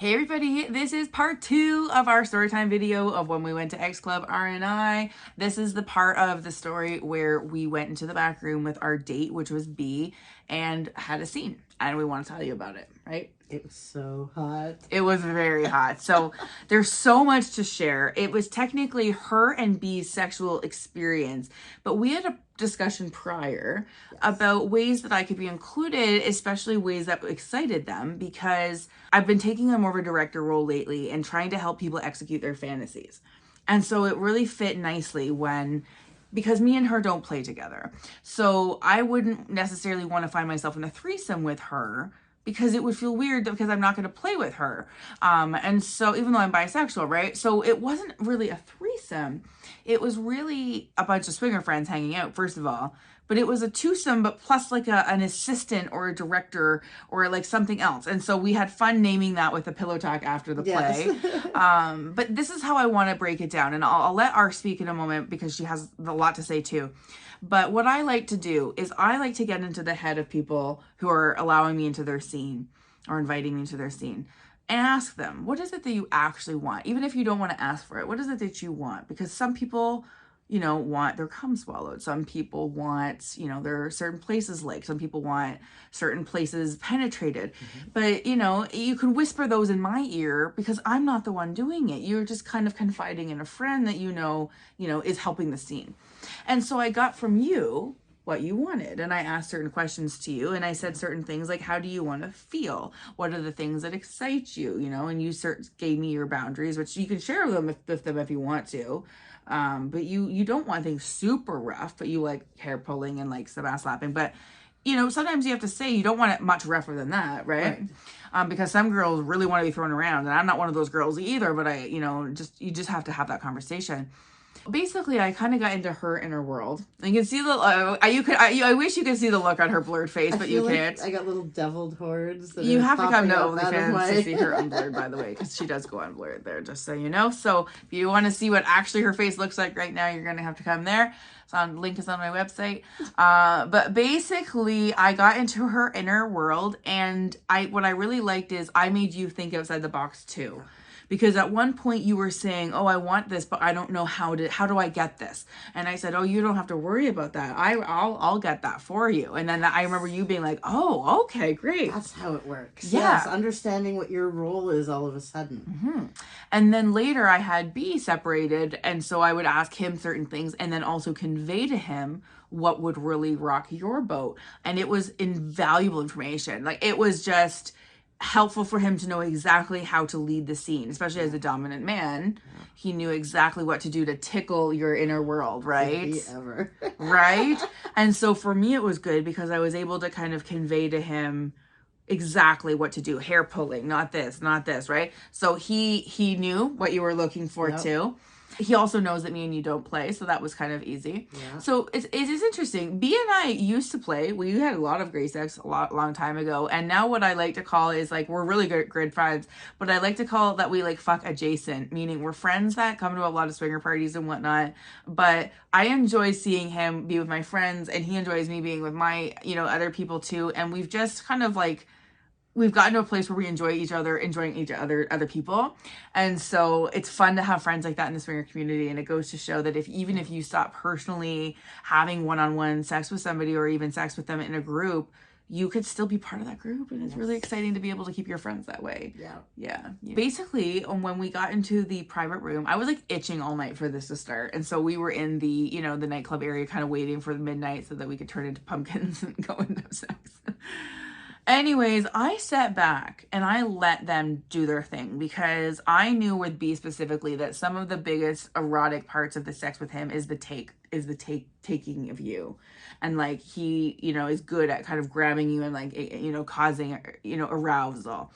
Hey everybody, this is part 2 of our storytime video of when we went to X Club R and I. This is the part of the story where we went into the back room with our date, which was B, and had a scene. And we want to tell you about it, right? It was so hot. It was very hot. So there's so much to share. It was technically her and B's sexual experience, but we had a discussion prior about ways that I could be included, especially ways that excited them, because I've been taking a more of a director role lately and trying to help people execute their fantasies. And so it really fit nicely because me and her don't play together. So I wouldn't necessarily want to find myself in a threesome with her because it would feel weird because I'm not going to play with her. And so even though I'm bisexual, right? So it wasn't really a threesome. It was really a bunch of swinger friends hanging out, first of all. But it was a twosome, but plus like an assistant or a director or like something else. And so we had fun naming that with a pillow talk after the play. But this is how I want to break it down. And I'll let R speak in a moment because she has a lot to say too. But what I like to do is I like to get into the head of people who are allowing me into their scene or inviting me into their scene and ask them, what is it that you actually want? Even if you don't want to ask for it, what is it that you want? Because some people, want their cum swallowed. Some people want, there are certain places licked. Some people want certain places penetrated. But, you can whisper those in my ear because I'm not the one doing it. You're just kind of confiding in a friend that is helping the scene. And so I got from you what you wanted. And I asked certain questions to you and I said certain things like, how do you want to feel? What are the things that excite you? And you gave me your boundaries, which you can share them if you want to. But you don't want things super rough, but you like hair pulling and like some ass slapping. But sometimes you have to say you don't want it much rougher than that, right? Because some girls really want to be thrown around, and I'm not one of those girls either. But you just have to have that conversation. Basically, I kind of got into her inner world. You can see I wish you could see the look on her blurred face, but you can't. I got little deviled hordes. You have to come to OnlyFans to see her unblurred, by the way, because she does go unblurred there, just so you know. So if you want to see what actually her face looks like right now, you're going to have to come there. Link is on my website. But basically, I got into her inner world, and what I really liked is I made you think outside the box too. Because at one point you were saying, oh, I want this, but I don't know how do I get this? And I said, oh, you don't have to worry about that. I'll get that for you. And then I remember you being like, oh, okay, great. That's how it works. Yeah. Yes, understanding what your role is all of a sudden. Mm-hmm. And then later I had B separated. And so I would ask him certain things and then also convey to him what would really rock your boat. And it was invaluable information. Like it was just helpful for him to know exactly how to lead the scene, especially as a dominant man. He knew exactly what to do to tickle your inner world, right? Ever. Right? And so for me, it was good because I was able to kind of convey to him exactly what to do. Hair pulling, not this, right? So he knew what you were looking for too. He also knows that me and you don't play, so that was kind of easy. Yeah. So it is interesting. B and I used to play. We had a lot of great sex long time ago, and now what I like to call is like we're really good friends. But I like to call that we like fuck adjacent, meaning we're friends that come to a lot of swinger parties and whatnot. But I enjoy seeing him be with my friends, and he enjoys me being with my other people too. And we've just kind of like. We've gotten to a place where we enjoy each other, enjoying each other people. And so it's fun to have friends like that in the swinger community. And it goes to show that even if you stop personally having one-on-one sex with somebody or even sex with them in a group, you could still be part of that group. And it's really exciting to be able to keep your friends that way. Yeah. Basically, when we got into the private room, I was like itching all night for this to start. And so we were in the, the nightclub area kind of waiting for the midnight so that we could turn into pumpkins and go into sex. Anyways, I sat back and I let them do their thing because I knew with B specifically that some of the biggest erotic parts of the sex with him is the taking of you. And like he, is good at kind of grabbing you and like, causing, arousal.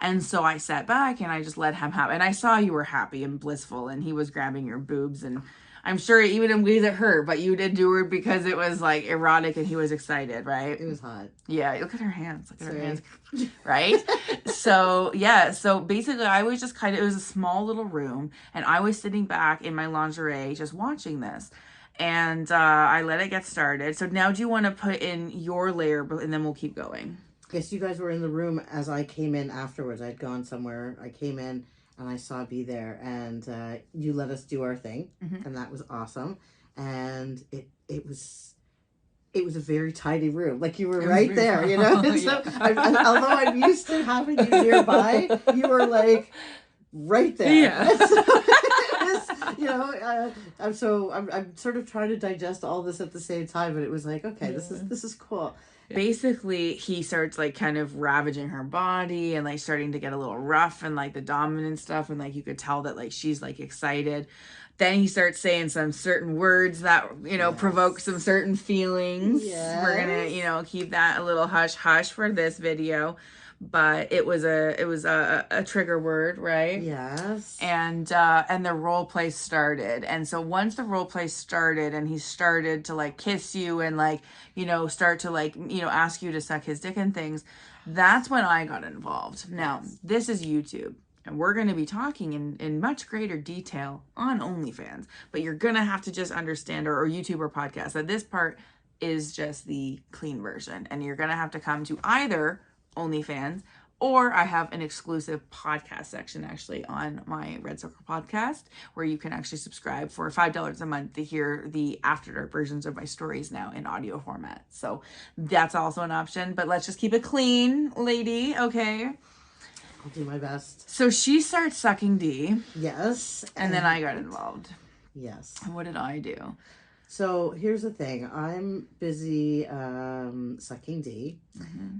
And so I sat back and I just let him have, and I saw you were happy and blissful and he was grabbing your boobs and I'm sure even in ways it hurt, but you did do it because it was like erotic and he was excited, right? It was hot. Yeah, look at her hands. Look at her hands. Right? So, yeah. So basically I was just it was a small little room and I was sitting back in my lingerie just watching this. And I let it get started. So now do you want to put in your layer and then we'll keep going? guess you guys were in the room as I came in afterwards. I'd gone somewhere. I came in and I saw B there, and you let us do our thing, and that was awesome. And it was a very tidy room. Like, you were right there, you know? So, although I'm used to having you nearby, you were, like, right there. Yeah. So, it was, you know, I'm sort of trying to digest all this at the same time, but it was like, okay, this is cool. Basically, he starts, like, kind of ravaging her body and, like, starting to get a little rough and, like, the dominant stuff. And, like, you could tell that, like, she's, like, excited. Then he starts saying some certain words that, you know, provoke some certain feelings. Yes. We're going to, you know, keep that a little hush-hush for this video. But it was a trigger word, right? Yes. And the role play started. And so once the role play started and he started to, like, kiss you and, like, you know, start to, like, you know, ask you to suck his dick and things, that's when I got involved. Now, this is YouTube. And we're going to be talking in much greater detail on OnlyFans. But you're going to have to just understand, or YouTube or podcast, that this part is just the clean version. And you're going to have to come to either OnlyFans, or I have an exclusive podcast section actually on my Red Circle podcast, where you can actually subscribe for $5 a month to hear the After Dark versions of my stories now in audio format. So that's also an option. But let's just keep it clean, lady, okay? I'll do my best. So she starts sucking D. Yes. And then I got involved. Yes. And what did I do? So here's the thing. I'm busy sucking D,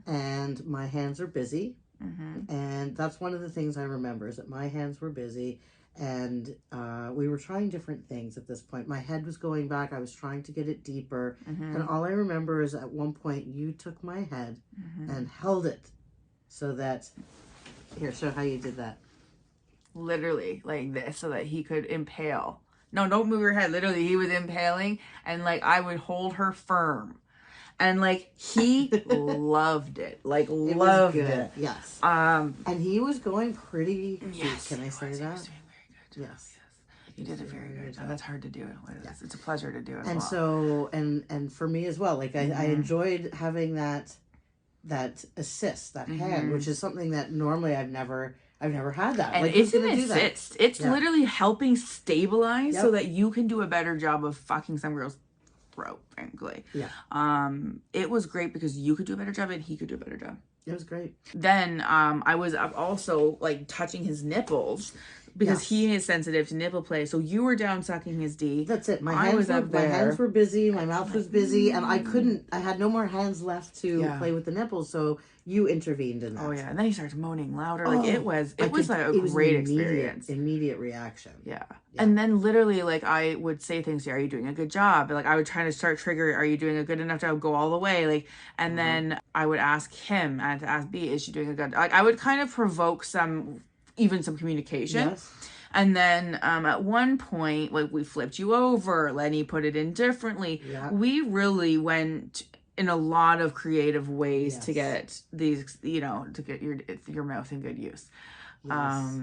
and my hands are busy. And that's one of the things I remember, is that my hands were busy, and we were trying different things at this point. My head was going back. I was trying to get it deeper. And all I remember is at one point you took my head and held it so that... Here, show how you did that. Literally, like this, so that he could impale. No, don't move your head. Literally, he was impaling, and, like, I would hold her firm. And, like, he loved it. Like, loved it. Yes. And he was going pretty deep. yes, Can I say that? He was doing very good. Yes. You did it very good. That's hard to do. It's a pleasure to do it. And so, and for me as well, like, I enjoyed having that assist, that hand, which is something that normally I've never had that. And like, it's an assist. It's literally helping stabilize so that you can do a better job of fucking some girl's throat, frankly. Yeah. It was great because you could do a better job and he could do a better job. It was great. Then I was also, like, touching his nipples, because he is sensitive to nipple play. So you were down sucking his D. That's it. My hands were busy. My mouth was busy, and I had no more hands left to play with the nipples. So you intervened in that. Oh yeah, and then he starts moaning louder. Like, it was a great experience. Immediate reaction. Yeah. And then literally, like, I would say things to, are you doing a good job? Like, I would try to start triggering, are you doing a good enough job? Go all the way. Like, and then I would ask him, and to ask B, is she doing a good, like, I would kind of provoke some communication. Yes. And then at one point, like, we flipped you over, Lenny put it in differently. Yeah. We really went in a lot of creative ways to get these, you know, to get your mouth in good use. Yes.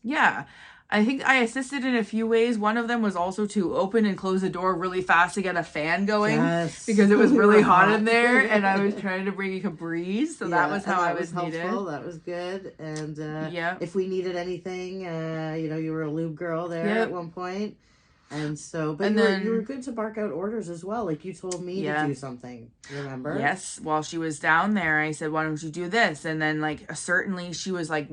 Yeah. I think I assisted in a few ways. One of them was also to open and close the door really fast to get a fan going, because it was really hot in there, and I was trying to bring a breeze. So that was how I was needed. That was good. And if we needed anything, you know, you were a lube girl there at one point. And so, but you were good to bark out orders as well. Like, you told me to do something, remember? Yes. While she was down there, I said, why don't you do this? And then, like, certainly she was, like,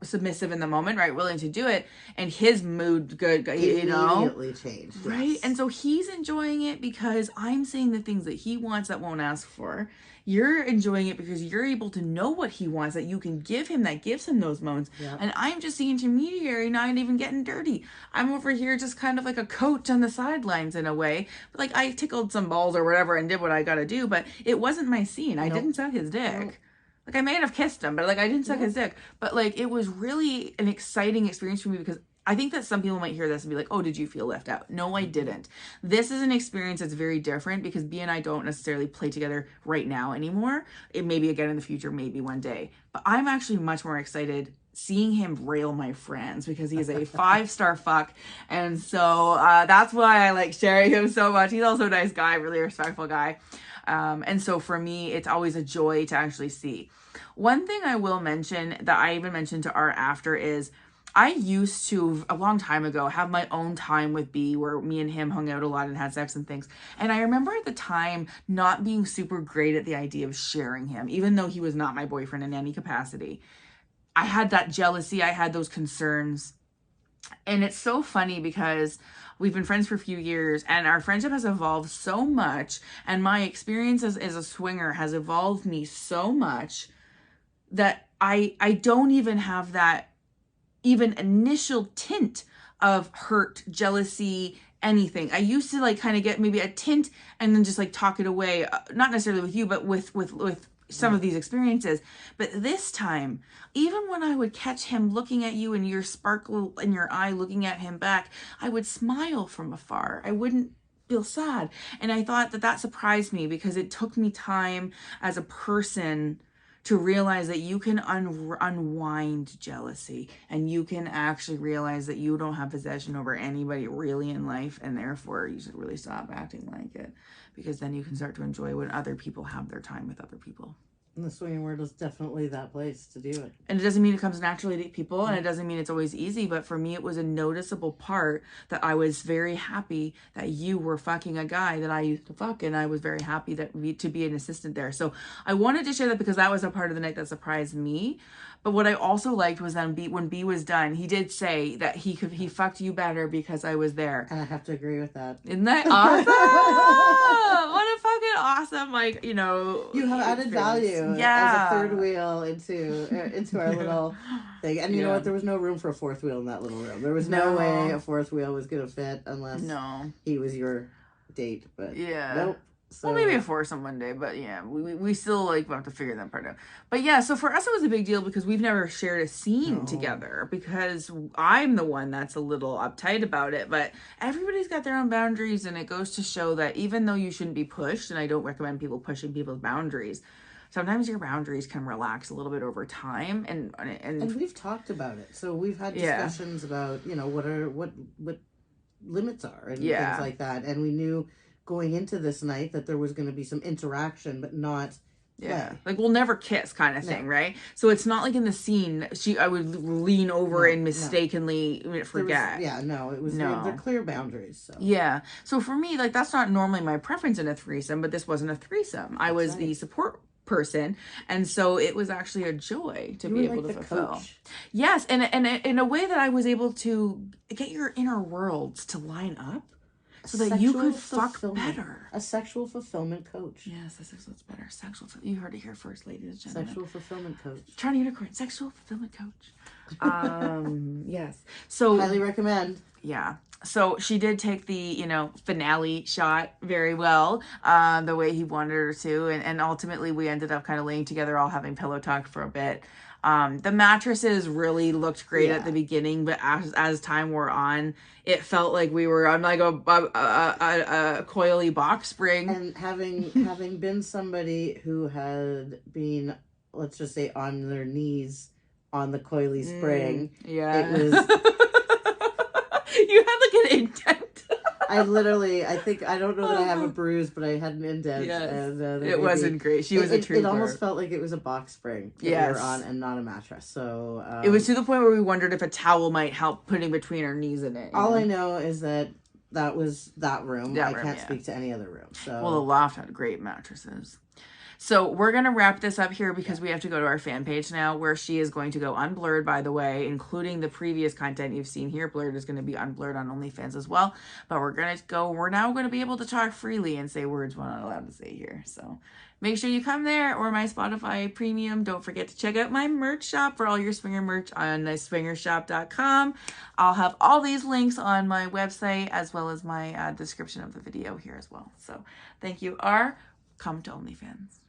submissive in the moment, right? Willing to do it. And his mood, you know? Immediately changed. Right? Yes. And so he's enjoying it because I'm saying the things that he wants that won't ask for. You're enjoying it because you're able to know what he wants, that you can give him, that gives him those moments. Yeah. And I'm just the intermediary, not even getting dirty. I'm over here just kind of like a coach on the sidelines in a way. But, like, I tickled some balls or whatever and did what I got to do, but it wasn't my scene. I didn't suck his dick. Nope. Like, I may have kissed him, but, like, I didn't suck his dick. But, like, it was really an exciting experience for me, because I think that some people might hear this and be like, oh, did you feel left out? No, I didn't. This is an experience that's very different, because B and I don't necessarily play together right now anymore. It may be again in the future, maybe one day. But I'm actually much more excited seeing him rail my friends, because he's a 5-star fuck. And so that's why I like sharing him so much. He's also a nice guy, really respectful guy. And so for me, it's always a joy to actually see. One thing I will mention that I even mentioned to Art after is I used to, a long time ago, have my own time with B where me and him hung out a lot and had sex and things. And I remember at the time not being super great at the idea of sharing him, even though he was not my boyfriend in any capacity. I had that jealousy. I had those concerns. And it's so funny because we've been friends for a few years and our friendship has evolved so much. And my experience as a swinger has evolved me so much that I don't even have that even initial tint of hurt, jealousy, anything. I used to like kind of get maybe a tint and then just like talk it away, not necessarily with you, but with some of these experiences. But this time, even when I would catch him looking at you and your sparkle in your eye looking at him back, I would smile from afar. I wouldn't feel sad. And I thought that surprised me because it took me time as a person to realize that you can unwind jealousy and you can actually realize that you don't have possession over anybody really in life, and therefore you should really stop acting like it, because then you can start to enjoy when other people have their time with other people. And the swinging world is definitely that place to do it. And it doesn't mean it comes naturally to people, and it doesn't mean it's always easy, but for me it was a noticeable part that I was very happy that you were fucking a guy that I used to fuck, and I was very happy that to be an assistant there. So I wanted to share that because that was a part of the night that surprised me. But what I also liked was then when B was done, he did say that he fucked you better because I was there. And I have to agree with that. Isn't that awesome? What a fucking awesome, like, you know. You have added value as a third wheel into our little thing. And you know what? There was no room for a fourth wheel in that little room. There was no way a fourth wheel was going to fit unless he was your date. But nope. So, well, maybe a foursome one day, but yeah, we still like have to figure that part out. But yeah, so for us it was a big deal because we've never shared a scene together, because I'm the one that's a little uptight about it. But everybody's got their own boundaries, and it goes to show that even though you shouldn't be pushed, and I don't recommend people pushing people's boundaries, sometimes your boundaries can relax a little bit over time, and we've talked about it. So we've had discussions about, you know, what limits are and things like that, and we knew going into this night that there was going to be some interaction, but not play. Like we'll never kiss kind of thing, right? So it's not like in the scene I would lean over and mistakenly forget. It was they're clear boundaries. So so for me, like that's not normally my preference in a threesome, but this wasn't a threesome. I was the support person, and so it was actually a joy to be able to fulfill. Coach. Yes, and in a way that I was able to get your inner worlds to line up, so that you could fuck better. A sexual fulfillment coach. Yes, a sexual better. You heard it here first, ladies and gentlemen. Sexual fulfillment coach. TorontoUnicorn, sexual fulfillment coach. Yes. So highly recommend. Yeah. So she did take the, finale shot very well, the way he wanted her to. And ultimately we ended up kind of laying together, all having pillow talk for a bit. The mattresses really looked great at the beginning, but as time wore on, it felt like we were on like a coily box spring. And having been somebody who had been, let's just say, on their knees on the coily spring, it was. You had like an indent. I don't know that I have a bruise, but I had an indent. Yes. And it wasn't great. She was a trooper. It almost felt like it was a box spring that we were on and not a mattress. So it was to the point where we wondered if a towel might help putting between our knees in it. All I know is that was that room. I can't speak to any other room. So well, the loft had great mattresses. So we're going to wrap this up here because we have to go to our fan page now, where she is going to go unblurred, by the way, including the previous content you've seen here. Blurred is going to be unblurred on OnlyFans as well. But we're now going to be able to talk freely and say words we're not allowed to say here. So make sure you come there, or my Spotify premium. Don't forget to check out my merch shop for all your swinger merch on swingershop.com. I'll have all these links on my website, as well as my description of the video here as well. So thank you, R. Come to OnlyFans.